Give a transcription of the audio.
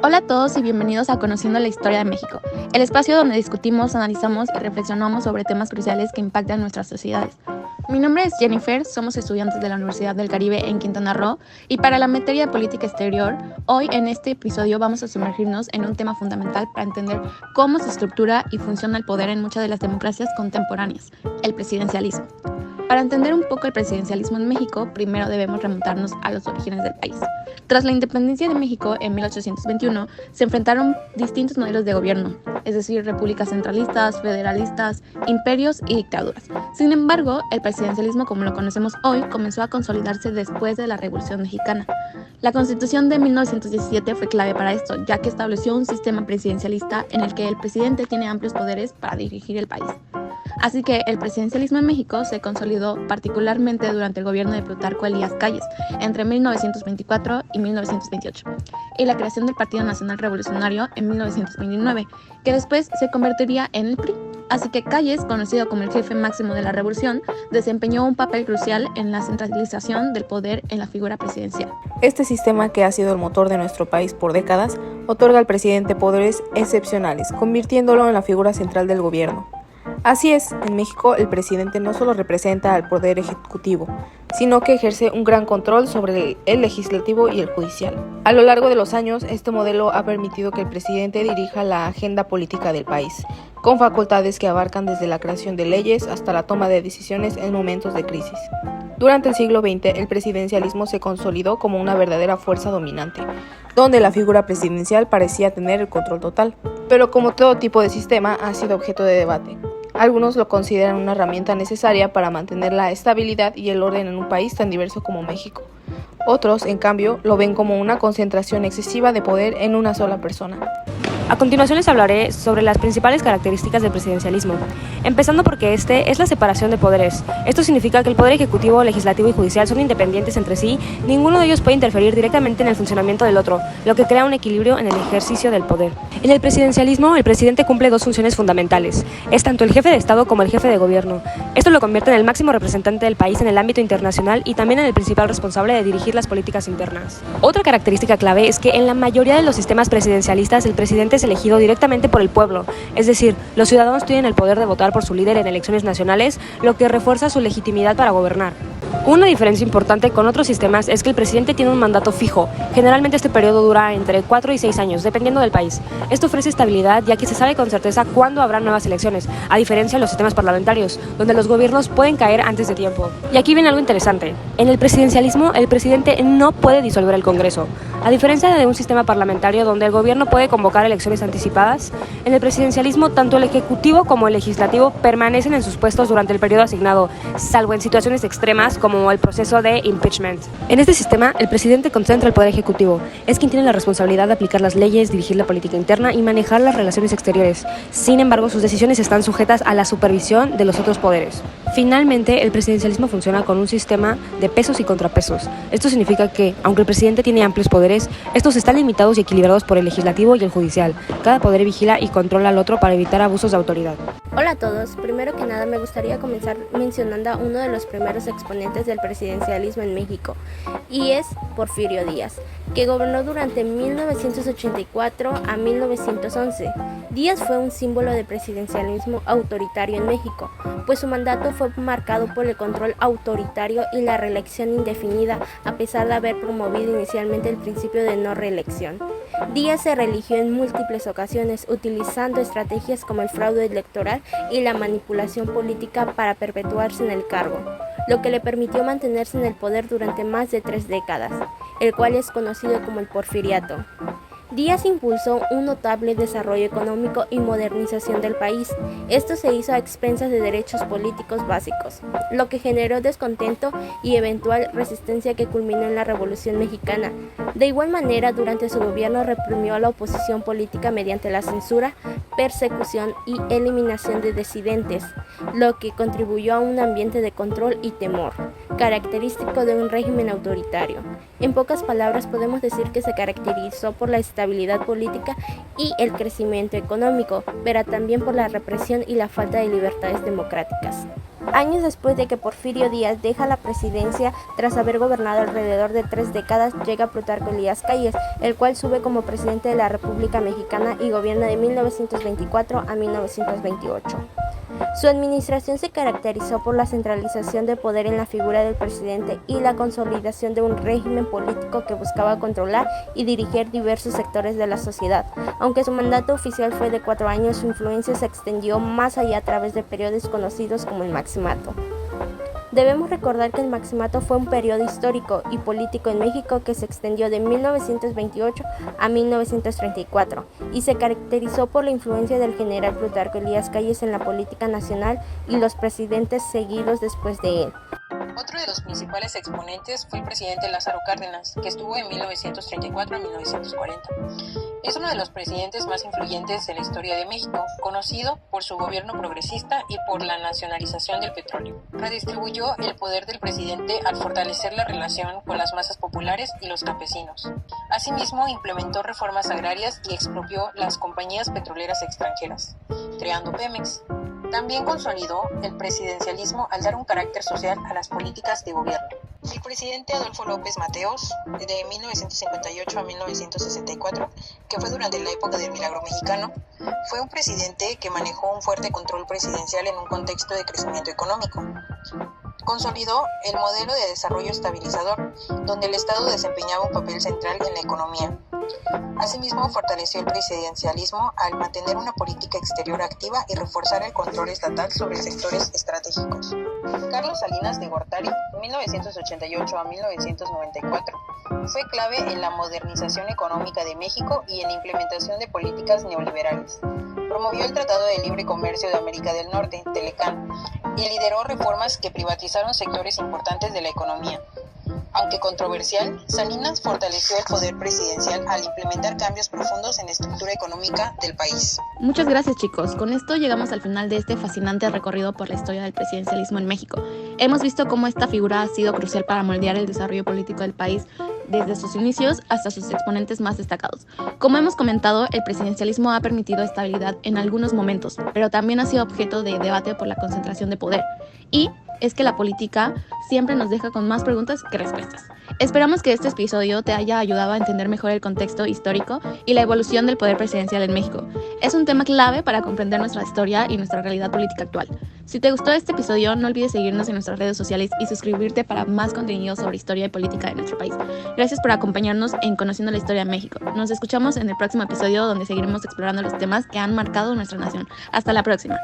Hola a todos y bienvenidos a Conociendo la Historia de México, el espacio donde discutimos, analizamos y reflexionamos sobre temas cruciales que impactan nuestras sociedades. Mi nombre es Jennifer, somos estudiantes de la Universidad del Caribe en Quintana Roo y para la materia de política exterior, hoy en este episodio vamos a sumergirnos en un tema fundamental para entender cómo se estructura y funciona el poder en muchas de las democracias contemporáneas, el presidencialismo. Para entender un poco el presidencialismo en México, primero debemos remontarnos a los orígenes del país. Tras la independencia de México en 1821, se enfrentaron distintos modelos de gobierno, es decir, repúblicas centralistas, federalistas, imperios y dictaduras. Sin embargo, el presidencialismo como lo conocemos hoy comenzó a consolidarse después de la Revolución Mexicana. La Constitución de 1917 fue clave para esto, ya que estableció un sistema presidencialista en el que el presidente tiene amplios poderes para dirigir el país. Así que el presidencialismo en México se consolidó particularmente durante el gobierno de Plutarco Elías Calles, entre 1924 y 1928, y la creación del Partido Nacional Revolucionario en 1929, que después se convertiría en el PRI. Así que Calles, conocido como el jefe máximo de la revolución, desempeñó un papel crucial en la centralización del poder en la figura presidencial. Este sistema, que ha sido el motor de nuestro país por décadas, otorga al presidente poderes excepcionales, convirtiéndolo en la figura central del gobierno. Así es, en México el presidente no solo representa al poder ejecutivo, sino que ejerce un gran control sobre el legislativo y el judicial. A lo largo de los años, este modelo ha permitido que el presidente dirija la agenda política del país, con facultades que abarcan desde la creación de leyes hasta la toma de decisiones en momentos de crisis. Durante el siglo XX, el presidencialismo se consolidó como una verdadera fuerza dominante, donde la figura presidencial parecía tener el control total. Pero como todo tipo de sistema, ha sido objeto de debate. Algunos lo consideran una herramienta necesaria para mantener la estabilidad y el orden en un país tan diverso como México. Otros, en cambio, lo ven como una concentración excesiva de poder en una sola persona. A continuación les hablaré sobre las principales características del presidencialismo, empezando porque este es la separación de poderes. Esto significa que el poder ejecutivo, legislativo y judicial son independientes entre sí, ninguno de ellos puede interferir directamente en el funcionamiento del otro, lo que crea un equilibrio en el ejercicio del poder. En el presidencialismo, el presidente cumple dos funciones fundamentales. Es tanto el jefe de Estado como el jefe de gobierno. Esto lo convierte en el máximo representante del país en el ámbito internacional y también en el principal responsable de dirigir las políticas internas. Otra característica clave es que en la mayoría de los sistemas presidencialistas el presidente es elegido directamente por el pueblo, es decir, los ciudadanos tienen el poder de votar por su líder en elecciones nacionales, lo que refuerza su legitimidad para gobernar. Una diferencia importante con otros sistemas es que el presidente tiene un mandato fijo. Generalmente este periodo dura entre 4 y 6 años, dependiendo del país. Esto ofrece estabilidad, ya que se sabe con certeza cuándo habrá nuevas elecciones, a diferencia de los sistemas parlamentarios, donde los gobiernos pueden caer antes de tiempo. Y aquí viene algo interesante. En el presidencialismo, el presidente no puede disolver el Congreso. A diferencia de un sistema parlamentario donde el gobierno puede convocar elecciones anticipadas, en el presidencialismo tanto el ejecutivo como el legislativo permanecen en sus puestos durante el periodo asignado, salvo en situaciones extremas como el proceso de impeachment. En este sistema, el presidente concentra el poder ejecutivo. Es quien tiene la responsabilidad de aplicar las leyes, dirigir la política interna y manejar las relaciones exteriores. Sin embargo, sus decisiones están sujetas a la supervisión de los otros poderes. Finalmente, el presidencialismo funciona con un sistema de pesos y contrapesos. Esto significa que, aunque el presidente tiene amplios poderes, estos están limitados y equilibrados por el legislativo y el judicial. Cada poder vigila y controla al otro para evitar abusos de autoridad. Hola a todos, primero que nada me gustaría comenzar mencionando a uno de los primeros exponentes del presidencialismo en México, y es Porfirio Díaz, que gobernó durante 1984 a 1911. Díaz fue un símbolo de presidencialismo autoritario en México, pues su mandato fue marcado por el control autoritario y la reelección indefinida, a pesar de haber promovido inicialmente el principio de no reelección. Díaz se reeligió en múltiples ocasiones, utilizando estrategias como el fraude electoral y la manipulación política para perpetuarse en el cargo, lo que le permitió mantenerse en el poder durante más de 3 décadas, el cual es conocido como el Porfiriato. Díaz impulsó un notable desarrollo económico y modernización del país. Esto se hizo a expensas de derechos políticos básicos, lo que generó descontento y eventual resistencia que culminó en la Revolución Mexicana. De igual manera, durante su gobierno reprimió a la oposición política mediante la censura, persecución y eliminación de disidentes, lo que contribuyó a un ambiente de control y temor, característico de un régimen autoritario. En pocas palabras, podemos decir que se caracterizó por la estabilidad política y el crecimiento económico, pero también por la represión y la falta de libertades democráticas. Años después de que Porfirio Díaz deja la presidencia, tras haber gobernado alrededor de 3 décadas, llega Plutarco Elías Calles, el cual sube como presidente de la República Mexicana y gobierna de 1924 a 1928. Su administración se caracterizó por la centralización de poder en la figura del presidente y la consolidación de un régimen político que buscaba controlar y dirigir diversos sectores de la sociedad. Aunque su mandato oficial fue de 4 años, su influencia se extendió más allá a través de periodos conocidos como el Maximato. Debemos recordar que el Maximato fue un periodo histórico y político en México que se extendió de 1928 a 1934 y se caracterizó por la influencia del general Plutarco Elías Calles en la política nacional y los presidentes seguidos después de él. Otro de los principales exponentes fue el presidente Lázaro Cárdenas, que estuvo en 1934 a 1940. Es uno de los presidentes más influyentes de la historia de México, conocido por su gobierno progresista y por la nacionalización del petróleo. Redistribuyó el poder del presidente al fortalecer la relación con las masas populares y los campesinos. Asimismo, implementó reformas agrarias y expropió las compañías petroleras extranjeras, creando Pemex. También consolidó el presidencialismo al dar un carácter social a las políticas de gobierno. El presidente Adolfo López Mateos, de 1958 a 1964, que fue durante la época del Milagro Mexicano, fue un presidente que manejó un fuerte control presidencial en un contexto de crecimiento económico. Consolidó el modelo de desarrollo estabilizador, donde el Estado desempeñaba un papel central en la economía. Asimismo, fortaleció el presidencialismo al mantener una política exterior activa y reforzar el control estatal sobre sectores estratégicos. Carlos Salinas de Gortari, 1988 a 1994, fue clave en la modernización económica de México y en la implementación de políticas neoliberales. Promovió el Tratado de Libre Comercio de América del Norte, Telecán, y lideró reformas que privatizaron sectores importantes de la economía. Aunque controversial, Salinas fortaleció el poder presidencial al implementar cambios profundos en la estructura económica del país. Muchas gracias, chicos. Con esto llegamos al final de este fascinante recorrido por la historia del presidencialismo en México. Hemos visto cómo esta figura ha sido crucial para moldear el desarrollo político del país desde sus inicios hasta sus exponentes más destacados. Como hemos comentado, el presidencialismo ha permitido estabilidad en algunos momentos, pero también ha sido objeto de debate por la concentración de poder. Y es que la política siempre nos deja con más preguntas que respuestas. Esperamos que este episodio te haya ayudado a entender mejor el contexto histórico y la evolución del poder presidencial en México. Es un tema clave para comprender nuestra historia y nuestra realidad política actual. Si te gustó este episodio, no olvides seguirnos en nuestras redes sociales y suscribirte para más contenido sobre historia y política de nuestro país. Gracias por acompañarnos en Conociendo la Historia de México. Nos escuchamos en el próximo episodio donde seguiremos explorando los temas que han marcado nuestra nación. Hasta la próxima.